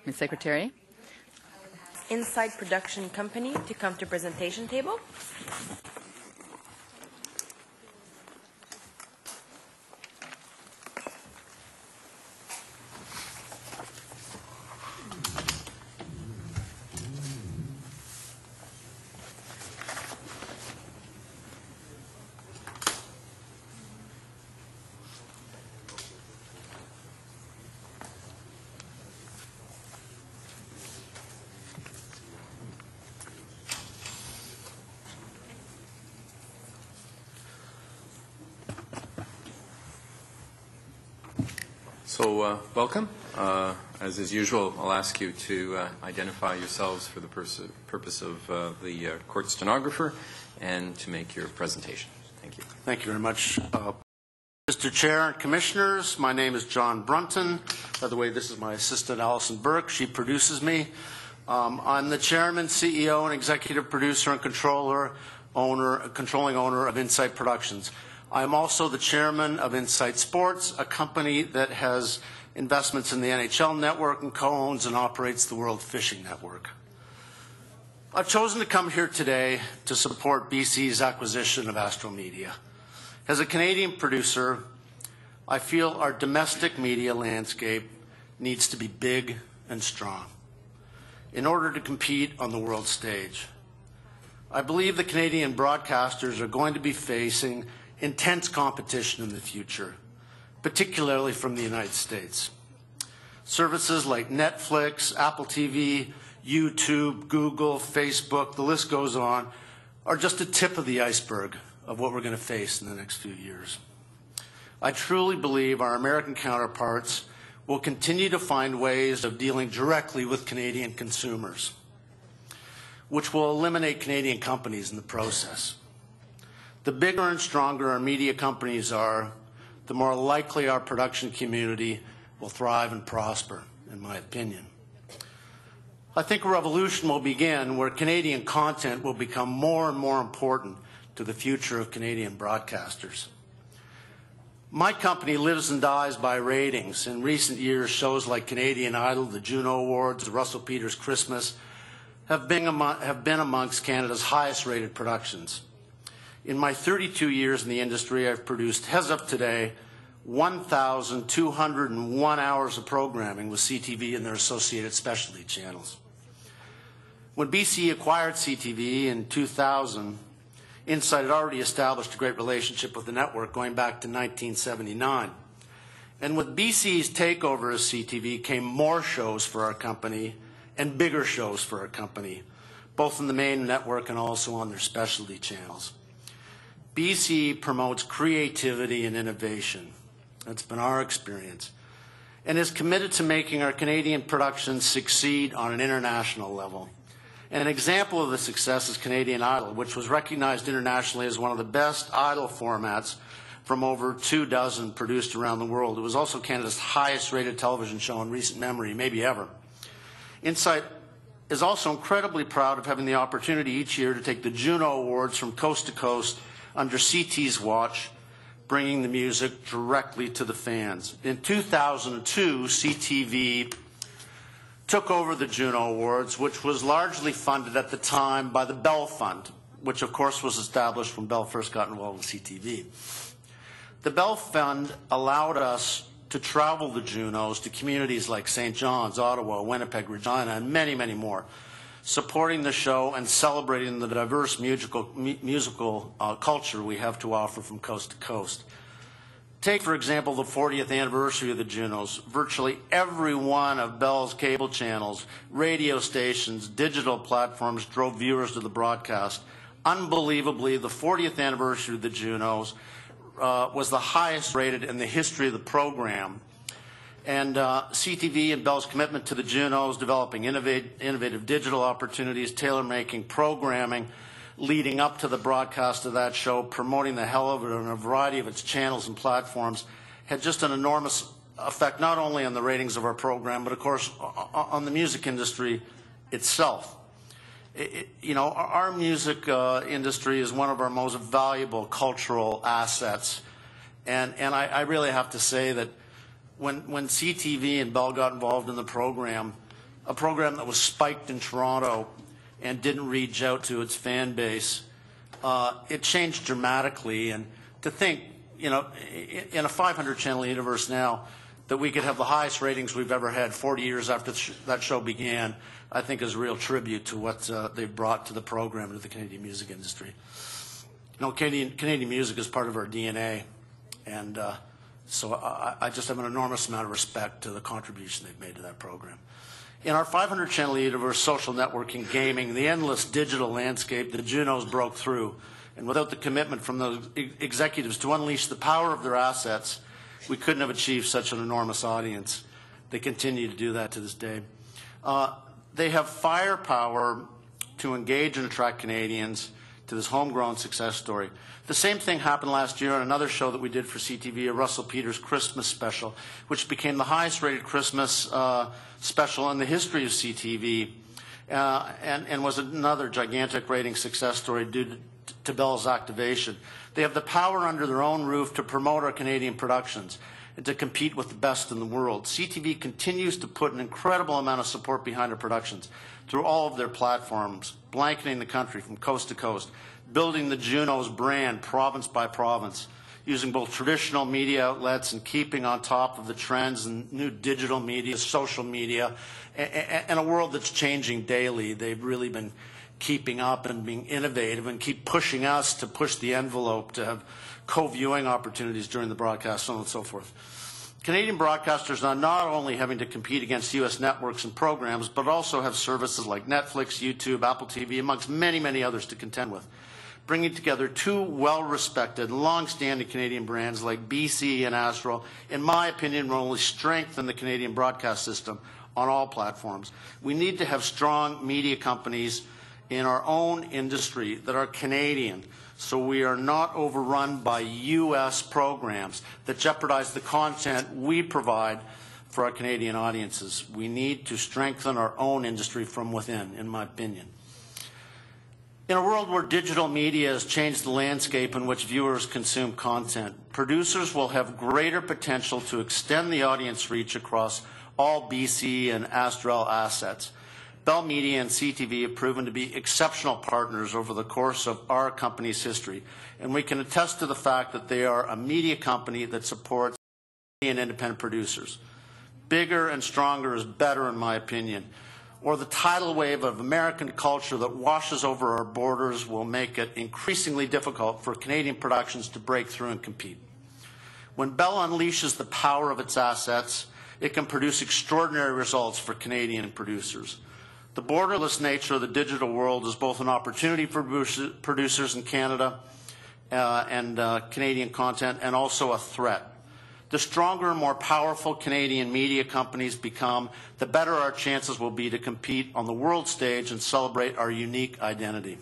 Ms. Secretary. Inside Production Company to come to presentation table. So welcome. As is usual, I'll ask you to identify yourselves for the purpose of the court stenographer and to make your presentation. Thank you. Thank you very much. Mr. Chair and Commissioners, my name is John Brunton. By the way, this is my assistant, Allison Burke. She produces me. I'm the Chairman, CEO, and Executive Producer and controlling owner of Insight Productions. I'm also the Chairman of Insight Sports, a company that has investments in the NHL network and co-owns and operates the World Fishing Network. I've chosen to come here today to support BCE's acquisition of Astral Media. As a Canadian producer, I feel our domestic media landscape needs to be big and strong in order to compete on the world stage. I believe the Canadian broadcasters are going to be facing intense competition in the future, particularly from the United States. Services like Netflix, Apple TV, YouTube, Google, Facebook, the list goes on, are just a tip of the iceberg of what we're going to face in the next few years. I truly believe our American counterparts will continue to find ways of dealing directly with Canadian consumers, which will eliminate Canadian companies in the process. The bigger and stronger our media companies are, the more likely our production community will thrive and prosper, in my opinion. I think a revolution will begin where Canadian content will become more and more important to the future of Canadian broadcasters. My company lives and dies by ratings. In recent years, shows like Canadian Idol, the Juno Awards, the Russell Peters Christmas have been amongst Canada's highest rated productions. In my 32 years in the industry, I've produced, as of today, 1,201 hours of programming with CTV and their associated specialty channels. When BCE acquired CTV in 2000, Insight had already established a great relationship with the network going back to 1979. And with BCE's takeover of CTV came more shows for our company and bigger shows for our company, both in the main network and also on their specialty channels. BCE promotes creativity and innovation. That's been our experience, and is committed to making our Canadian productions succeed on an international level. And an example of the success is Canadian Idol, which was recognized internationally as one of the best idol formats from over 24 produced around the world. It was also Canada's highest rated television show in recent memory, maybe ever. Insight is also incredibly proud of having the opportunity each year to take the Juno Awards from coast to coast under CT's watch, bringing the music directly to the fans. In 2002, CTV took over the Juno Awards, which was largely funded at the time by the Bell Fund, which of course was established when Bell first got involved with CTV. The Bell Fund allowed us to travel the Junos to communities like St. John's, Ottawa, Winnipeg, Regina, and many, many more, supporting the show and celebrating the diverse musical culture we have to offer from coast to coast. Take, for example, the 40th anniversary of the Junos. Virtually every one of Bell's cable channels, radio stations, digital platforms drove viewers to the broadcast. Unbelievably, the 40th anniversary of the Junos was the highest rated in the history of the program. And CTV and Bell's commitment to the Junos, developing innovative digital opportunities, tailor-making programming, leading up to the broadcast of that show, promoting the hell of it on a variety of its channels and platforms, had just an enormous effect not only on the ratings of our program, but of course on the music industry itself. Our music industry is one of our most valuable cultural assets, and I really have to say that when CTV and Bell got involved in the program, a program that was spiked in Toronto and didn't reach out to its fan base. It changed dramatically, and to think, in a 500-channel universe now, that we could have the highest ratings we've ever had 40 years after that show began, I think is a real tribute to what they've brought to the program and to the Canadian music industry. Canadian music is part of our DNA, and so I just have an enormous amount of respect to the contribution they've made to that program. In our 500-channel universe, social networking, gaming, the endless digital landscape, the Junos broke through. And without the commitment from those executives to unleash the power of their assets, we couldn't have achieved such an enormous audience. They continue to do that to this day. They have firepower to engage and attract Canadians to this homegrown success story. The same thing happened last year on another show that we did for CTV, a Russell Peters Christmas special, which became the highest rated Christmas special in the history of CTV, and was another gigantic rating success story due to Bell's activation. They have the power under their own roof to promote our Canadian productions and to compete with the best in the world. CTV continues to put an incredible amount of support behind our productions through all of their platforms, blanketing the country from coast to coast, building the Junos brand province by province, using both traditional media outlets and keeping on top of the trends and new digital media, social media, and a world that's changing daily. They've really been keeping up and being innovative and keep pushing us to push the envelope, to have co-viewing opportunities during the broadcast, so on and so forth. Canadian broadcasters are not only having to compete against U.S. networks and programs, but also have services like Netflix, YouTube, Apple TV, amongst many, many others to contend with, bringing together two well-respected, long-standing Canadian brands like BCE and Astral, in my opinion, will only strengthen the Canadian broadcast system on all platforms. We need to have strong media companies in our own industry that are Canadian, so we are not overrun by U.S. programs that jeopardize the content we provide for our Canadian audiences. We need to strengthen our own industry from within, in my opinion. In a world where digital media has changed the landscape in which viewers consume content, producers will have greater potential to extend the audience reach across all BCE and Astral assets. Bell Media and CTV have proven to be exceptional partners over the course of our company's history, and we can attest to the fact that they are a media company that supports independent producers. Bigger and stronger is better, in my opinion, or the tidal wave of American culture that washes over our borders will make it increasingly difficult for Canadian productions to break through and compete. When Bell unleashes the power of its assets, it can produce extraordinary results for Canadian producers. The borderless nature of the digital world is both an opportunity for producers in Canada and Canadian content, and also a threat. The stronger and more powerful Canadian media companies become, the better our chances will be to compete on the world stage and celebrate our unique identity.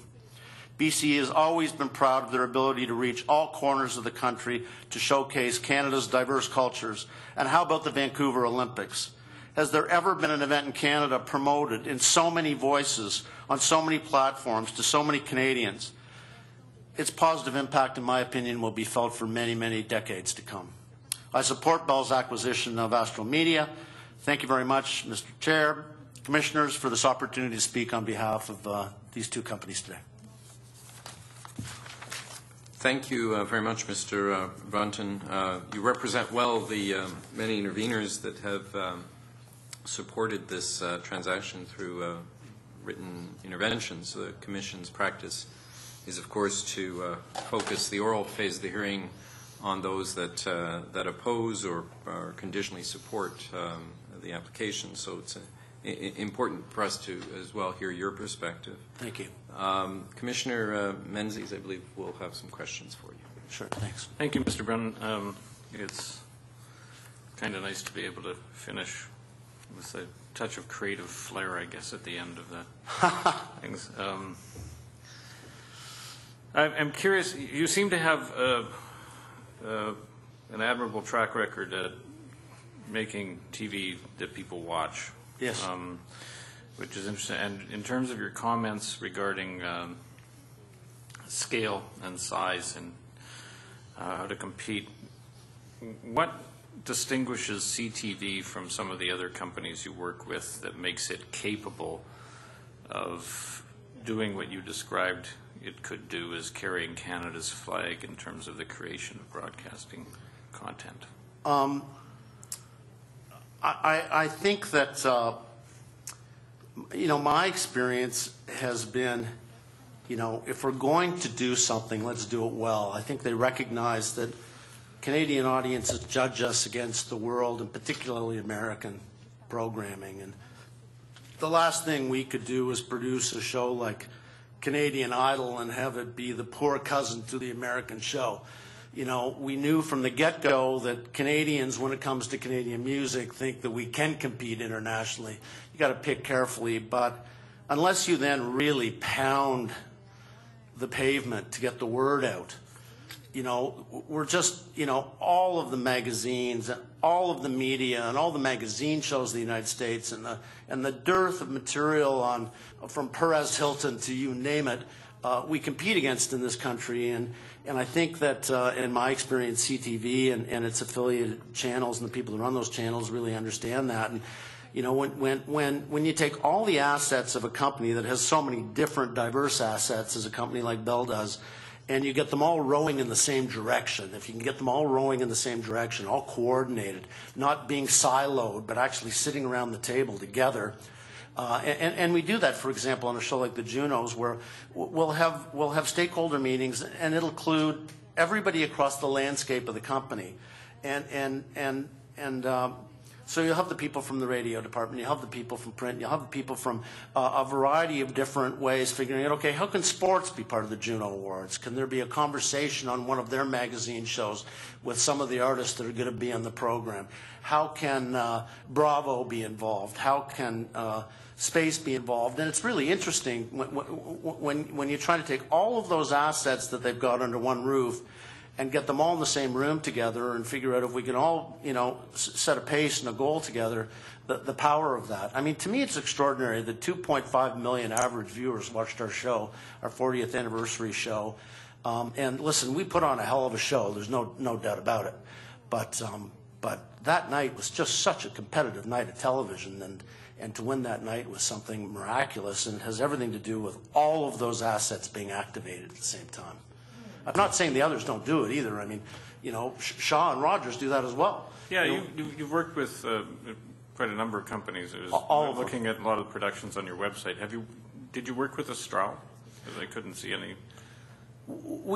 BCE has always been proud of their ability to reach all corners of the country to showcase Canada's diverse cultures. And how about the Vancouver Olympics? Has there ever been an event in Canada promoted in so many voices, on so many platforms, to so many Canadians? Its positive impact, in my opinion, will be felt for many, many decades to come. I support Bell's acquisition of Astral Media. Thank you very much, Mr. Chair, Commissioners, for this opportunity to speak on behalf of these two companies today. Thank you very much, Mr. Brunton. You represent well the many interveners that have supported this transaction through written interventions. The Commission's practice is, of course, to focus the oral phase of the hearing on those that oppose or conditionally support the application. So it's important for us to as well hear your perspective. Thank you. Commissioner Menzies, I believe, will have some questions for you. Sure, thanks. Thank you, Mr. Brunton. It's kind of nice to be able to finish with a touch of creative flair, I guess, at the end of the things. I'm curious, you seem to have an admirable track record at making TV that people watch. Yes. Which is interesting. And in terms of your comments regarding scale and size and how to compete, what distinguishes CTV from some of the other companies you work with that makes it capable of doing what you described it could do, as carrying Canada's flag in terms of the creation of broadcasting content? I think that, my experience has been, if we're going to do something, let's do it well. I think they recognize that Canadian audiences judge us against the world, and particularly American programming. And the last thing we could do is produce a show like Canadian Idol and have it be the poor cousin to the American show. We knew from the get-go that Canadians, when it comes to Canadian music, think that we can compete internationally. You got to pick carefully, but unless you then really pound the pavement to get the word out, we're just, all of the magazines, all of the media, and all the magazine shows in the United States, and the dearth of material from Perez Hilton to you name it, we compete against in this country. And I think that, in my experience, CTV and its affiliated channels and the people who run those channels really understand that. And when you take all the assets of a company that has so many different diverse assets, as a company like Bell does, and you get them all rowing in the same direction, if you can get them all rowing in the same direction, all coordinated, not being siloed, but actually sitting around the table together. And we do that, for example, on a show like the Junos, where we'll have stakeholder meetings, and it'll include everybody across the landscape of the company. So you'll have the people from the radio department, you'll have the people from print, you'll have the people from a variety of different ways figuring out, okay, how can sports be part of the Juno Awards? Can there be a conversation on one of their magazine shows with some of the artists that are going to be on the program? How can Bravo be involved? How can Space be involved? And it's really interesting when you try to take all of those assets that they've got under one roof and get them all in the same room together and figure out if we can all, set a pace and a goal together, the power of that. I mean, to me, it's extraordinary that 2.5 million average viewers watched our show, our 40th anniversary show. And listen, we put on a hell of a show. There's no doubt about it. But that night was just such a competitive night of television, and to win that night was something miraculous, and it has everything to do with all of those assets being activated at the same time. I'm not saying the others don't do it either. I mean, Shaw and Rogers do that as well. Yeah, you've worked with quite a number of companies. Looking at a lot of the productions on your website. Did you work with Astral? Because I couldn't see any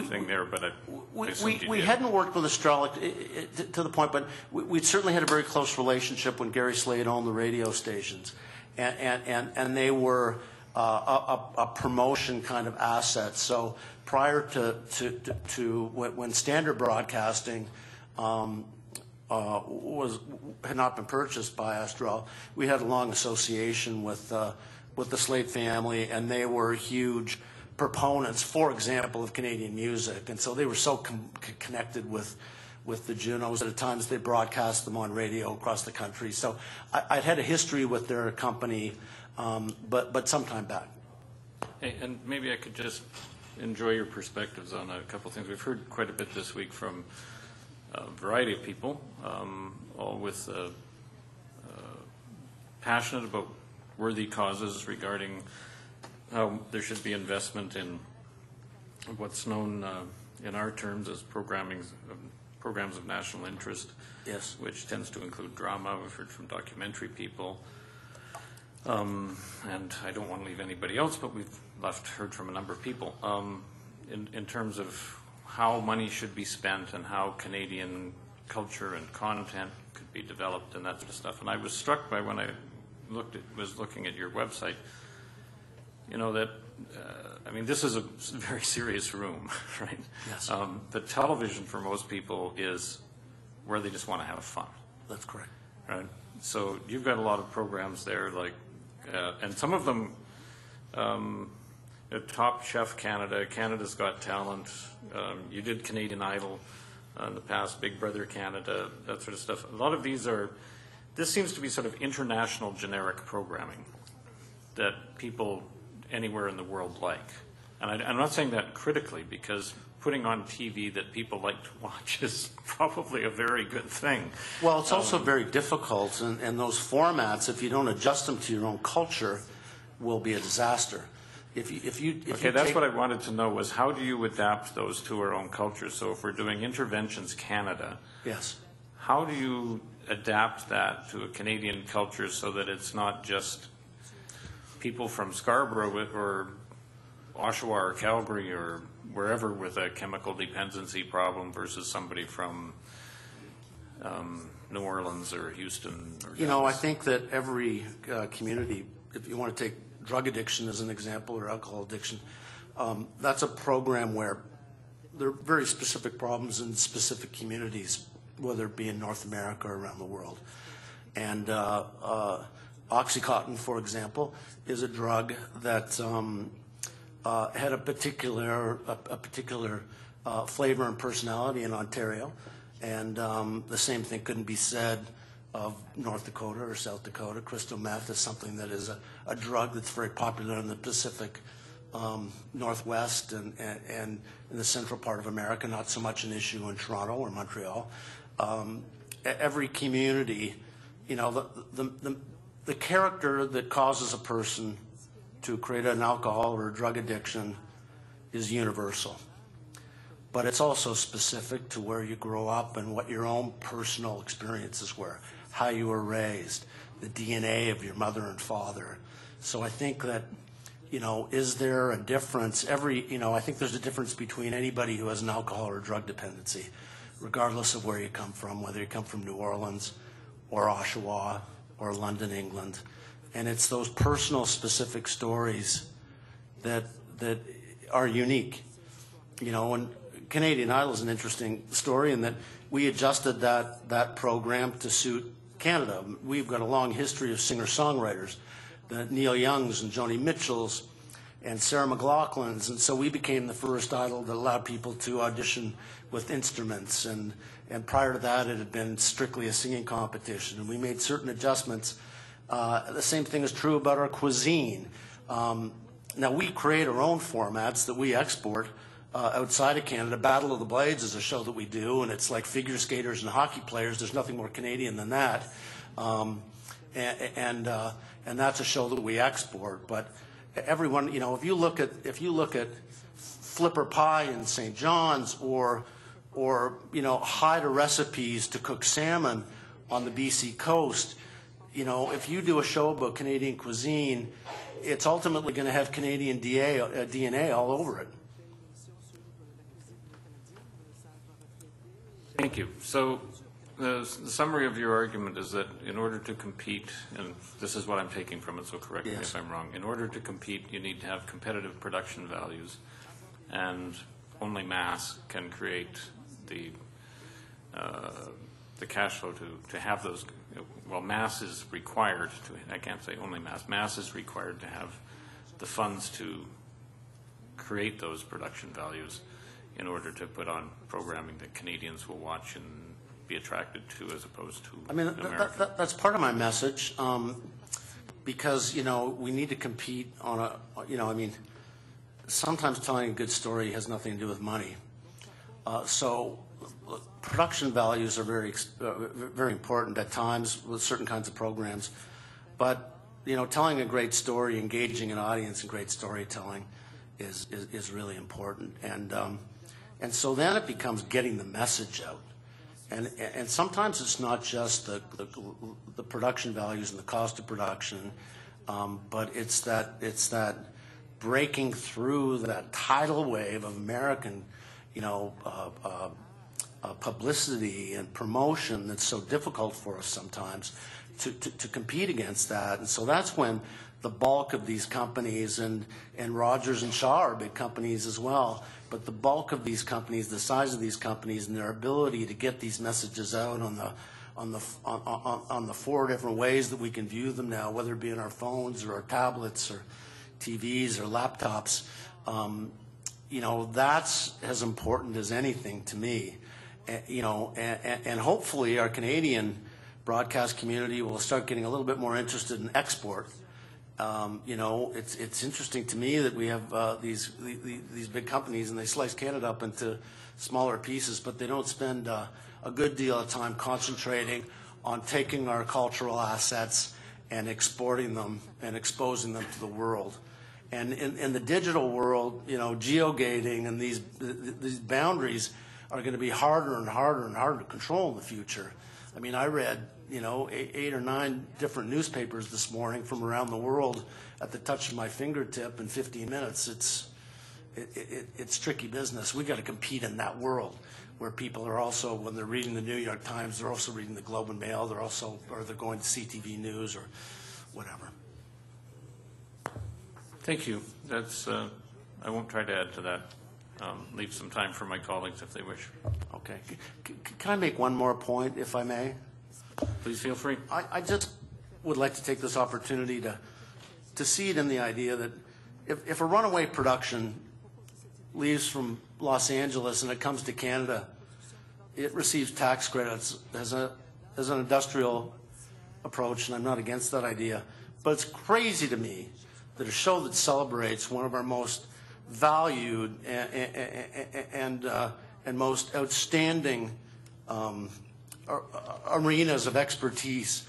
thing there, but we hadn't worked with Astral to the point, but we certainly had a very close relationship when Gary Slade owned the radio stations, and they were a promotion kind of asset. So prior to when Standard Broadcasting had not been purchased by Astral, we had a long association with the Slade family, and they were huge proponents, for example, of Canadian music, and so they were so connected with the Junos. At times they broadcast them on radio across the country. So I'd had a history with their company, but some time back. Hey, and maybe I could just enjoy your perspectives on a couple of things. We've heard quite a bit this week from a variety of people, all with passionate about worthy causes regarding how there should be investment in what's known in our terms as programs of national interest, yes, which tends to include drama. We've heard from documentary people. And I don't want to leave anybody else, but we've heard from a number of people in terms of how money should be spent and how Canadian culture and content could be developed and that sort of stuff. And I was struck by when I was looking at your website, that, this is a very serious room, right? Yes. But television for most people is where they just want to have fun. That's correct. Right? So you've got a lot of programs there, like, and some of them, Top Chef Canada, Canada's Got Talent, you did Canadian Idol in the past, Big Brother Canada, that sort of stuff. A lot of this seems to be sort of international generic programming that people anywhere in the world like. And I'm not saying that critically, because putting on TV that people like to watch is probably a very good thing. Well, it's also very difficult, and those formats, if you don't adjust them to your own culture, will be a disaster. Okay, that's what I wanted to know was how do you adapt those to our own culture? So if we're doing Interventions Canada, yes, how do you adapt that to a Canadian culture so that it's not just people from Scarborough or Oshawa or Calgary or wherever with a chemical dependency problem versus somebody from New Orleans or Houston? Or you know, I think that every community, if you want to take drug addiction as an example or alcohol addiction, that's a program where there are very specific problems in specific communities, whether it be in North America or around the world. And Oxycontin, for example, is a drug that had a particular flavor and personality in Ontario, and the same thing couldn't be said of North Dakota or South Dakota. Crystal meth is something that is a drug that's very popular in the Pacific Northwest and in the central part of America, not so much an issue in Toronto or Montreal. Every community, you know, the character that causes a person to create an alcohol or a drug addiction is universal. But it's also specific to where you grow up and what your own personal experiences were, how you were raised, the DNA of your mother and father. So I think that, you know, is there a difference? I think there's a difference between anybody who has an alcohol or drug dependency, regardless of where you come from, whether you come from New Orleans or Oshawa or London, England. And it's those personal specific stories that are unique. You know, and Canadian Idol is an interesting story in that we adjusted that program to suit Canada. We've got a long history of singer-songwriters, the Neil Youngs and Joni Mitchells and Sarah McLachlan's, and so we became the first idol that allowed people to audition with instruments, and prior to that it had been strictly a singing competition, and we made certain adjustments. The same thing is true about our cuisine. Now we create our own formats that we export outside of Canada. Battle of the Blades is a show that we do, and it's like figure skaters and hockey players. There's nothing more Canadian than that. And that's a show that we export. But everyone, you know, if you look at Flipper Pie in St. John's, or you know, Haida recipes to cook salmon on the BC coast, you know, if you do a show about Canadian cuisine, it's ultimately going to have Canadian DNA all over it. Thank you. So the summary of your argument is that in order to compete, and this is what I'm taking from it, so correct me if I'm wrong, in order to compete you need to have competitive production values, and only mass can create the cash flow to have those. Well, mass is required to, I can't say only mass is required to have the funds to create those production values in order to put on programming that Canadians will watch and be attracted to, as opposed to American. That's part of my message, because, you know, we need to compete on a, you know, I mean, sometimes telling a good story has nothing to do with money. So production values are very important at times with certain kinds of programs. But, you know, telling a great story, engaging an audience in great storytelling is really important. And so then it becomes getting the message out. And sometimes it's not just the production values and the cost of production, but it's that breaking through that tidal wave of American, you know, publicity and promotion that's so difficult for us sometimes to compete against that. And so that's when the bulk of these companies, and Rogers and Shaw are big companies as well, but the bulk of these companies, the size of these companies, and their ability to get these messages out on the four different ways that we can view them now, whether it be on our phones or our tablets or TVs or laptops, you know, that's as important as anything to me. You know, and hopefully our Canadian broadcast community will start getting a little bit more interested in export, You know, it's interesting to me that we have these big companies and they slice Canada up into smaller pieces, but they don't spend a good deal of time concentrating on taking our cultural assets and exporting them and exposing them to the world. And in the digital world, you know, geogating and these boundaries are going to be harder and harder and harder to control in the future. I mean, I read, you know, 8 or 9 different newspapers this morning from around the world at the touch of my fingertip in 15 minutes. It's tricky business. We got to compete in that world where people are also, when they're reading the New York Times, they're also reading the Globe and Mail. They're also, or they're going to CTV News or whatever. Thank you. That's, I won't try to add to that. Leave some time for my colleagues if they wish. Okay. Can I make one more point, if I may? Please feel free. I just would like to take this opportunity to see it in the idea that if a runaway production leaves from Los Angeles and it comes to Canada, it receives tax credits as an industrial approach, and I'm not against that idea. But it's crazy to me that a show that celebrates one of our most valued and most outstanding arenas of expertise,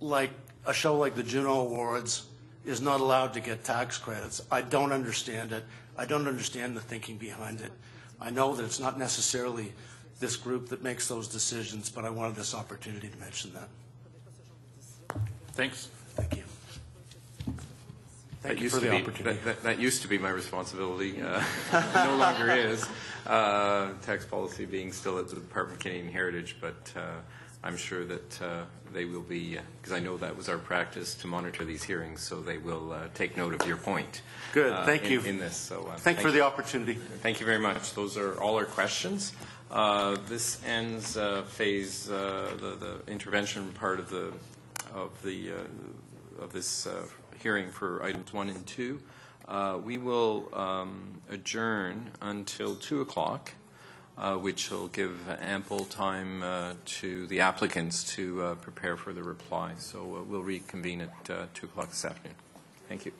like a show like the Juno Awards, is not allowed to get tax credits. I don't understand it. I don't understand the thinking behind it. I know that it's not necessarily this group that makes those decisions, but I wanted this opportunity to mention that. Thanks. Thank you. Thank you for the opportunity. That used to be my responsibility. No longer is. Tax policy being still at the Department of Canadian Heritage, but I'm sure that they will be, because I know that was our practice to monitor these hearings, so they will take note of your point. Good. Thank you. In this. So, thank you for the opportunity. Thank you very much. Those are all our questions. This ends phase, the intervention part of this hearing for items 1 and 2. We will adjourn until 2 o'clock, which will give ample time to the applicants to prepare for the reply. So we'll reconvene at 2 o'clock this afternoon. Thank you.